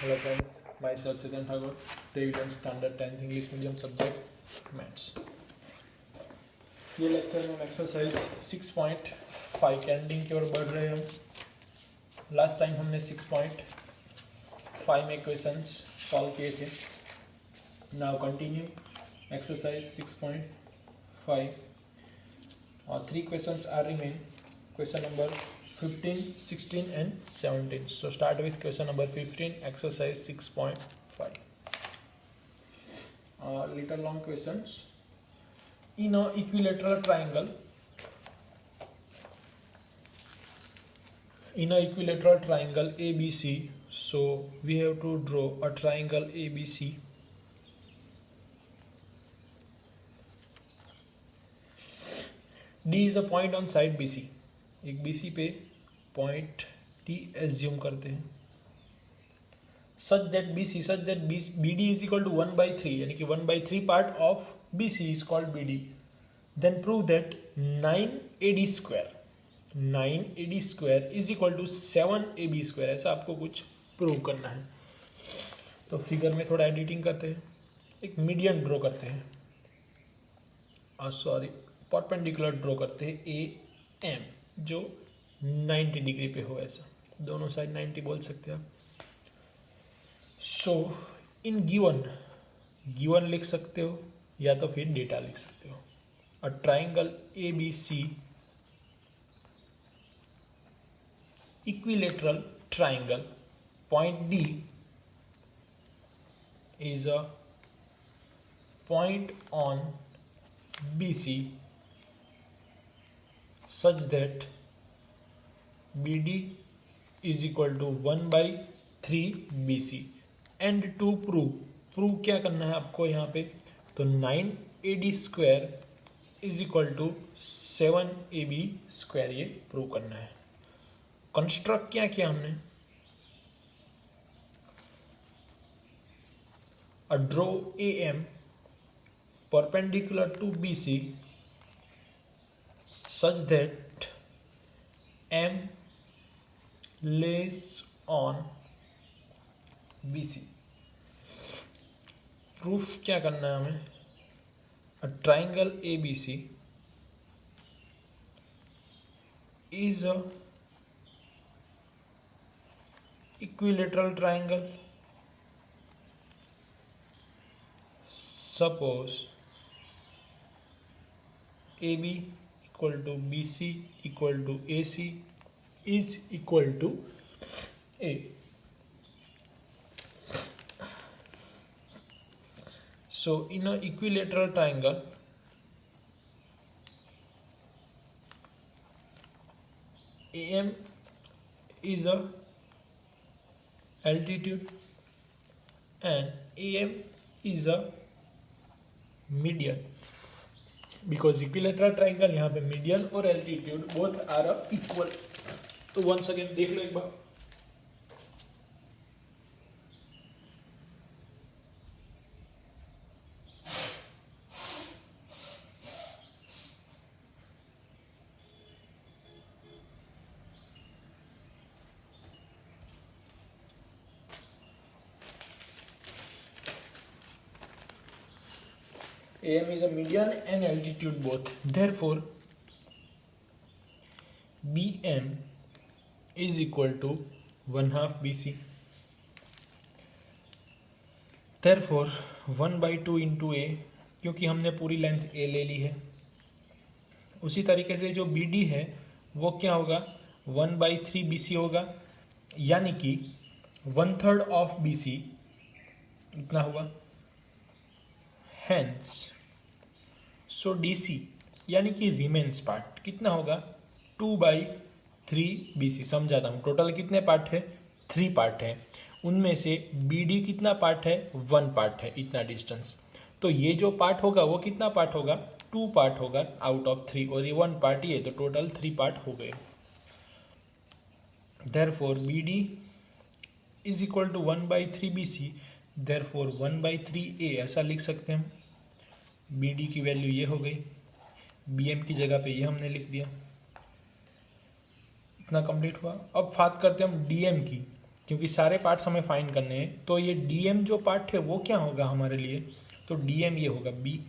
Hello friends, myself Chetan Thakur, David Standard 10th English Medium subject Maths. ये lecture में exercise 6.5 के ending की ओर बढ़ रहे हैं हम. लास्ट टाइम हमने 6.5 में क्वेश्चंस सॉल्व किए थे. नाउ कंटिन्यू एक्सरसाइज 6.5 और 3 questions are remain. Question number 15, 16 and 17. So start with question number 15, exercise 6.5. Little long questions. In a equilateral triangle, ABC, so we have to draw a triangle ABC. D is a point on side BC. एक BC पे point T assume करते हैं. Such that BD is equal to 1/3, यानी कि 1/3 part of BC is called BD. Then prove that 9AD square is equal to 7AB square. ऐसा आपको कुछ prove करना है. तो फिगर में थोड़ा एडिटिंग करते हैं. एक मीडियन ड्रॉ करते हैं, परपेंडिकुलर ड्रॉ करते हैं AM, जो 90 डिग्री पे हो. ऐसा दोनों साइड 90 बोल सकते हैं आप. सो इन गिवन लिख सकते हो या तो फिर डेटा लिख सकते हो. अ triangle ABC, equilateral triangle, point D is a point on BC such that BD is equal to 1/3 BC. And to prove क्या करना है आपको यहाँ पे, तो 9AD square is equal to 7AB square, ये प्रूव करना है. कंस्ट्रक्ट क्या किया हमने, uh draw AM perpendicular to BC such that M lays on BC. Proof क्या करना है हमें, uh triangle ABC is a equilateral triangle. Suppose AB equal to BC equal to AC is equal to A. So in an equilateral triangle, AM is a altitude and AM is a median. Because equilateral triangle यहाँ पे median और altitude both are equal. तो once again देख लो एक बार. AM is a median and altitude both. Therefore, BM is equal to 1/2 BC. Therefore, 1/2 into A, क्योंकि हमने पूरी length A ले ली है. उसी तरीके से जो BD है वो क्या होगा, 1/3 BC होगा, यानी कि 1/3 ऑफ BC इतना हुआ. Hence, so DC यानी कि रिमेन्स पार्ट कितना होगा, 2/3 BC. समझाता हूँ. टोटल कितने पार्ट है, 3 पार्ट है. उनमें से BD कितना पार्ट है, 1 पार्ट है, इतना डिस्टेंस. तो ये जो पार्ट होगा वो कितना पार्ट होगा, 2 पार्ट होगा आउट ऑफ 3, और ये 1 पार्ट ही है, तो टोटल 3 पार्ट हो गए. Therefore BD is equal to 1/3 BC. Therefore 1/3 A ऐसा लिख सकते हैं हम. BD की वैल्यू ये हो गई, BM की जगह पे ये हमने लिख दिया. इतना कंप्लीट हुआ. अब बात करते हैं हम DM की. क्योंकि सारे पार्ट्स हमें फाइंड करने हैं। तो ये डी एम जो पार्ट है वो क्या होगा हमारे लिए, तो डी एम ये होगा बी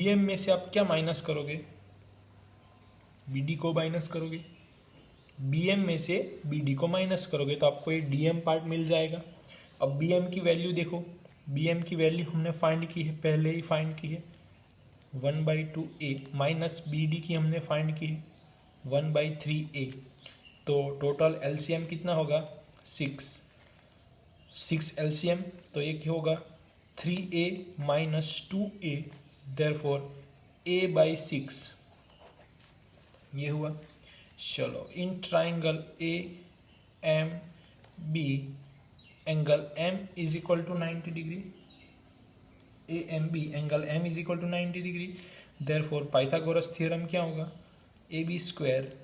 एम में से आप क्या माइनस करोगे, बी डी को माइनस करोगे, बी एम में से बी डी को माइनस करोगे तो आपको ये डी एम पार्ट मिल जाएगा। अब बी एम की वैल्यू देखो, बी एम की वैल्यू हमने फाइंड की है, पहले ही फाइंड की है 1/2a, माइनस बी डी की हमने फाइंड की है 1/3a। तो टोटल एलसीएम कितना होगा 6 एलसीएम, तो ये क्या होगा 3a minus 2a, therefore a/6 ये हुआ। चलो in triangle A M B angle m is equal to 90 degree, A M B angle m is equal to 90 degree, therefore Pythagoras theorem क्या होगा, A B square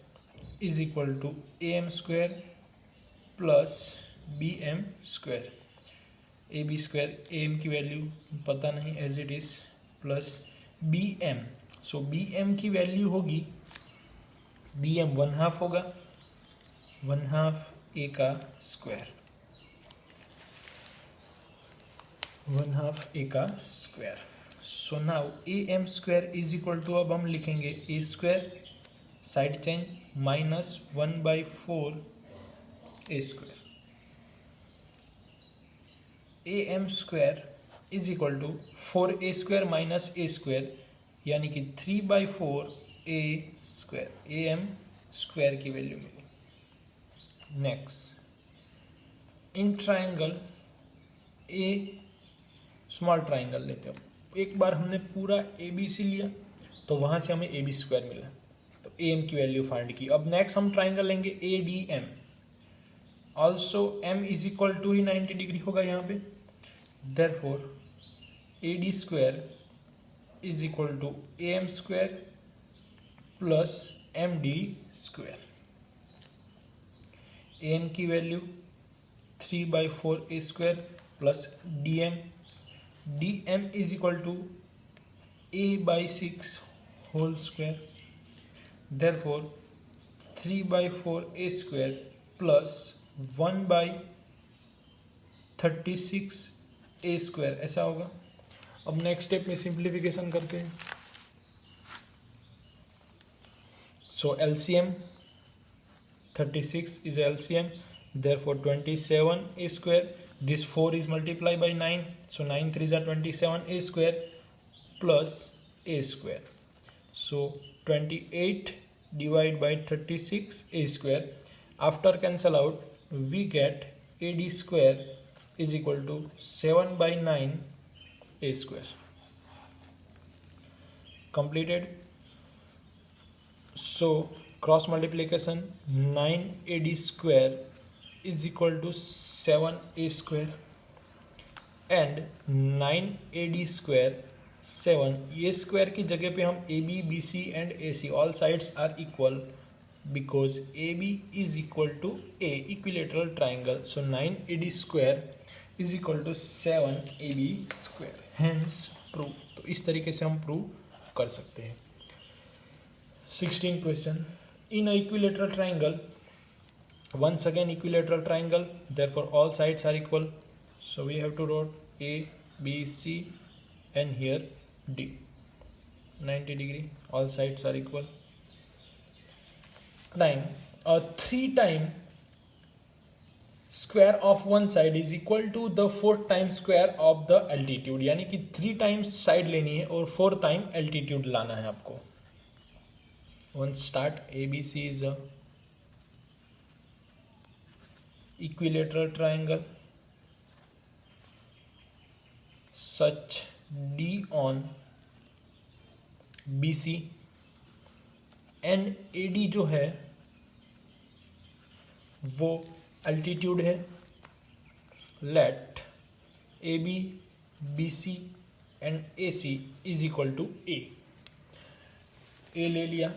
is equal to A M square plus B M square. A B square, A M की value पता नहीं as it is, plus B M, so B M की value होगी, B M 1/2 होगा, 1/2 A का square, 1/2 A का square. So now A M square is equal to, अब हम लिखेंगे A square, side change, minus 1/4 A square. A M square is equal to 4a square minus A square, यानी कि 3/4 A square, A M square की value मिली। Next in triangle A, small triangle लेते हो, एक बार हमने पूरा ए बी सी लिया तो वहाँ से हमें ए बी स्क्वायर मिला, तो ए एम की वैल्यू फाइंड की। अब नेक्स्ट हम ट्राइंगल लेंगे A D M, also M is equal to ही 90 डिग्री होगा यहाँ पे, therefore A D square is equal to A M square plus M D square. A M की value 3/4 A square plus D M is equal to a/6 whole square, therefore 3/4 A square plus 1/36 A square, ऐसा होगा। अब next step में simplification करते हैं। सो LCM 36 is LCM, therefore 27 a square, this 4 is multiplied by 9, so 9 3s are 27 a square plus a square, so 28 divided by 36 a square, after cancel out we get AD square is equal to 7/9 a square. Completed. So cross multiplication, 9AD square is equal to 7a square, and 9AD square 7, ये square की जगह पे हम AB BC and AC all sides are equal because AB is equal to A, equilateral triangle, so 9AD square is equal to 7AB square, hence proof। तो इस तरीके से हम प्रूव कर सकते हैं। 16th question, in a equilateral triangle, once again equilateral triangle, therefore all sides are equal, so we have to write A B C and here D, 90 degree, all sides are equal. Time a 3 time square of one side is equal to the 4 times square of the altitude, यानी कि 3 times side लेनी है और 4 time altitude लाना है आपको। Once start, ABC is a equilateral triangle such D on BC and AD जो है वो altitude है। Let AB, BC and AC is equal to A। A ले लिया,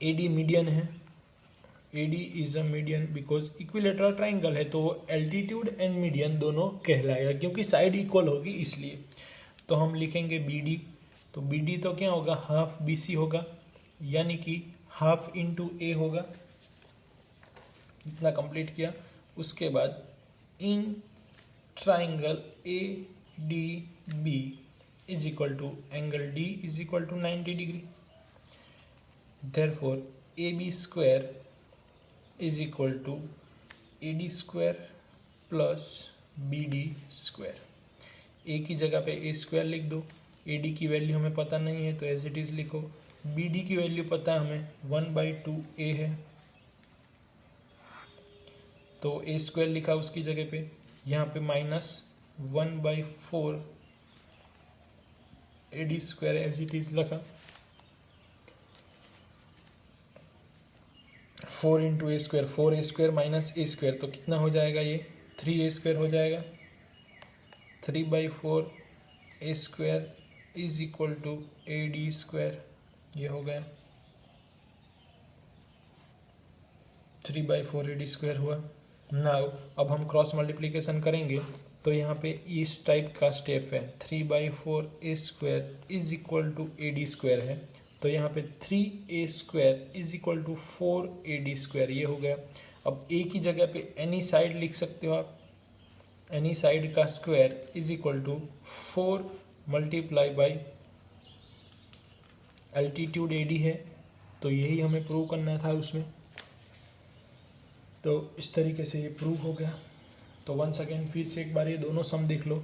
AD मीडियन है, AD is a median because equilateral triangle है तो altitude and median दोनों कहलाएगा क्योंकि साइड इक्वल होगी इसलिए। तो हम लिखेंगे BD, तो BD तो क्या होगा, हाफ BC होगा, यानी कि हाफ इंटू A होगा। इतना कंप्लीट किया, उसके बाद in triangle A D B is equal to angle D is equal to 90 degree. Therefore A B square is equal to A D square plus B D square. A की जगह पे ए square लिख दो, A D की value हमें पता नहीं है तो एज इट इज लिखो। बी डी की वैल्यू पता है हमें 1/2 ए है, तो ए स्क्वायर लिखा उसकी जगह पे, यहाँ पे -1/4 A D square as it is लगा। 4 into A square, 4 A square minus A square, तो कितना हो जाएगा ये 3 ए स्क्वायर हो जाएगा। 3/4 A square is equal to A D square, ये हो गया 3/4 ए डी स्क्वायर हुआ। नाउ अब हम क्रॉस मल्टीप्लीकेशन करेंगे तो यहाँ पे इस टाइप का स्टेप है, 3/4 A square is equal to A D square है, तो यहाँ पे 3a square is equal to 4ad square, ये हो गया। अब a की जगह पे एनी साइड लिख सकते हो आप, एनी साइड का square is equal to 4 multiply by altitude ad है, तो यही हमें प्रूव करना था उसमें। तो इस तरीके से ये प्रूव हो गया। तो वंस अगेन फिर से एक बार ये दोनों सम देख लो।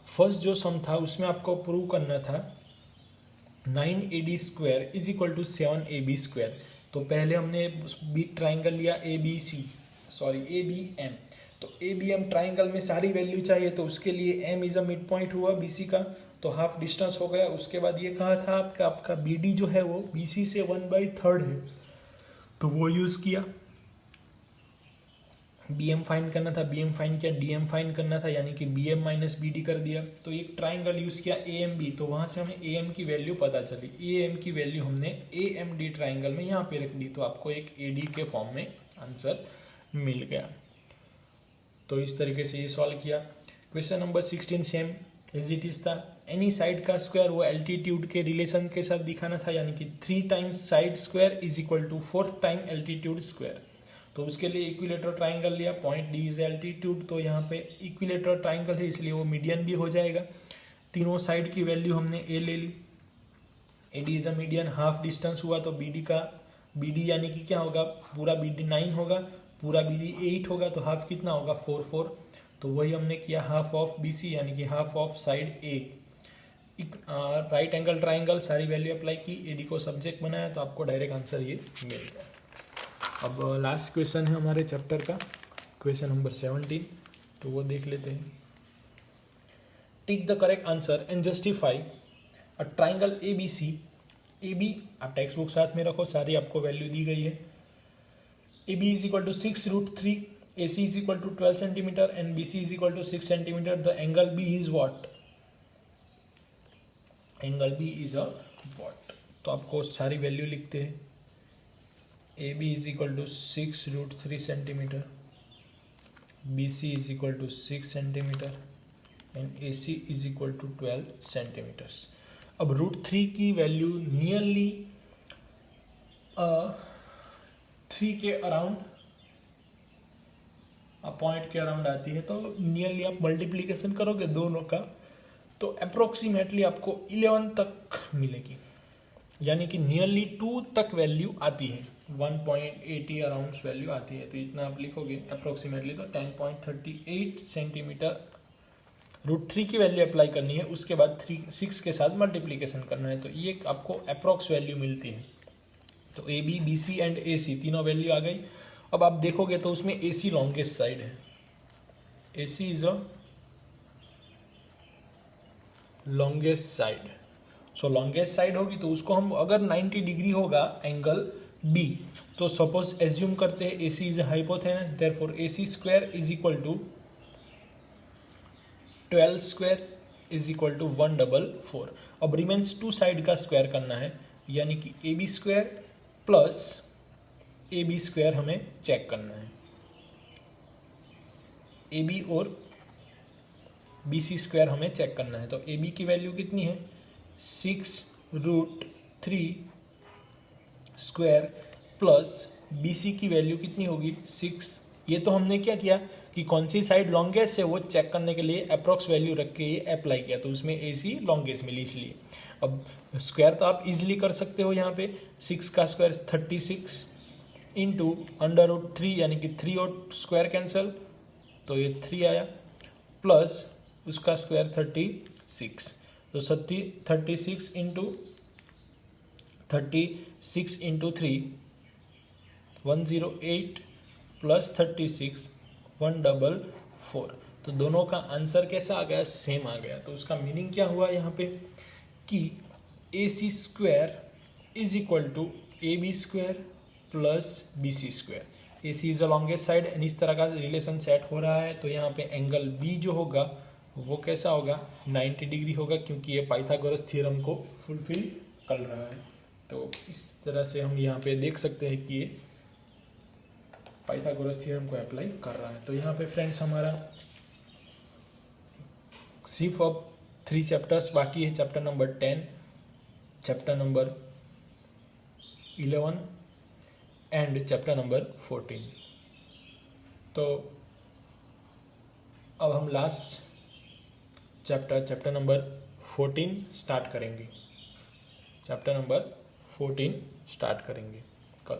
फर्स्ट जो सम था उसमें आपको प्रूव करना था 9ad square is equal to 7ab square. तो पहले हमने बिग ट्राइंगल लिया ABM, तो ABM ट्राइंगल में सारी वैल्यू चाहिए, तो उसके लिए M is a mid point हुआ BC का, तो हाफ डिस्टेंस हो गया। उसके बाद ये कहा था आपका BD जो है वो BC से 1/3 है, तो वो यूज किया। BM फाइंड करना था, BM फाइंड किया, DM फाइंड करना था, यानी कि BM माइनस BD कर दिया। तो एक ट्राइंगल यूज किया AMB, तो वहां से हमें AM की वैल्यू पता चली। AM की वैल्यू हमने AMD ट्राइंगल में यहाँ पे रख दी, तो आपको एक AD के फॉर्म में आंसर मिल गया। तो इस तरीके से ये सॉल्व किया। Question number 16 same as it is था। एनी साइड का स्क्वायर वो एल्टीट्यूड के रिलेशन के साथ दिखाना था, यानी कि 3 times side square is equal to 4 time altitude square. तो उसके लिए इक्विलेटरल ट्राइंगल लिया, पॉइंट डी इज एल्टीट्यूड, तो यहाँ पे इक्विलेटरल ट्राइंगल है इसलिए वो मीडियन भी हो जाएगा। तीनों साइड की वैल्यू हमने ए ले ली, A D is a median. Half distance हुआ तो BD यानी कि क्या होगा, पूरा BD 9 होगा, पूरा BD 8 होगा, तो हाफ कितना होगा 4, तो वही हमने किया हाफ ऑफ BC यानी कि half of side A। Right angle triangle सारी वैल्यू अप्लाई की, AD को सब्जेक्ट बनाया, तो आपको डायरेक्ट आंसर ये मिल गया। अब लास्ट क्वेश्चन है हमारे चैप्टर का, क्वेश्चन नंबर 17, तो वो देख लेते हैं। Tick the correct answer and justify a triangle ABC। AB आप टेक्स्ट बुक साथ में रखो, सारी आपको वैल्यू दी गई है। AB is equal to 6√3, AC is equal to 12 centimetre and BC is equal to 6 centimetre. The angle B is what, angle B is a what. तो आपको सारी वैल्यू लिखते हैं। AB is equal to 6√3 centimetre, BC is equal to 6 centimetre and AC is equal to 12 centimetres. अब √3 की value nearly 3 के around, point के around आती है, तो नियरली आप मल्टीप्लीकेशन करोगे दोनों का तो अप्रोक्सीमेटली आपको 11 तक मिलेगी, यानी कि नियरली 2 तक वैल्यू आती है, 1.80 अराउंड वैल्यू आती है। तो इतना आप लिखोगे अप्रोक्सीमेटली, तो 10.38 सेंटीमीटर √3 की वैल्यू अप्लाई करनी है। उसके बाद 6 के साथ मल्टीप्लीकेशन करना है, तो ये आपको अप्रोक्स वैल्यू मिलती है। तो AB, BC एंड AC तीनों वैल्यू आ गई। अब आप देखोगे तो उसमें AC लॉन्गेस्ट साइड है, AC is a longest side. So longest side होगी तो उसको हम, अगर 90 डिग्री होगा एंगल B, तो सपोज एज्यूम करते हैं AC is hypotenuse, therefore AC square is equal to 12 square is equal to 144। अब रिमेन्स 2 साइड का स्क्वायर करना है, यानी कि AB square plus AB square हमें चेक करना है। AB और BC स्क्वायर हमें चेक करना है। तो AB की वैल्यू कितनी है, 6√3 स्क्वायर प्लस BC की वैल्यू कितनी होगी 6, ये तो हमने क्या किया कि कौन सी साइड लॉन्गेस्ट है वो चेक करने के लिए अप्रॉक्स वैल्यू रख के ये अप्लाई किया, तो उसमें AC लॉन्गेस्ट मिली इसलिए। अब स्क्वायर तो आप इजीली कर सकते हो, यहाँ पे 6 का स्क्वायर 36 इंटू √3 यानी कि 3 और स्क्वायर कैंसिल, तो ये 3 आया, प्लस उसका स्क्वायर 36, तो 36 इंटू 3 108 प्लस 36 144, तो दोनों का आंसर कैसा आ गया, सेम आ गया। तो उसका मीनिंग क्या हुआ यहाँ पे कि AC square is equal to AB square plus BC square. AC is the longest side and इस तरह का रिलेशन सेट हो रहा है, तो यहाँ पे एंगल B जो होगा वो कैसा होगा, 90 डिग्री होगा, क्योंकि ये पाइथागोरस थ्योरम को फुलफिल कर रहा है। तो इस तरह से हम यहाँ पे देख सकते हैं कि ये पाइथागोरस थ्योरम को अप्लाई कर रहा है। तो यहाँ पे फ्रेंड्स हमारा सिर्फ अब 3 चैप्टर्स बाकी है, chapter number 10, chapter number 11 and chapter number 14। तो अब हम लास्ट चैप्टर नंबर 14 स्टार्ट करेंगे, चैप्टर नंबर 14 स्टार्ट करेंगे कल।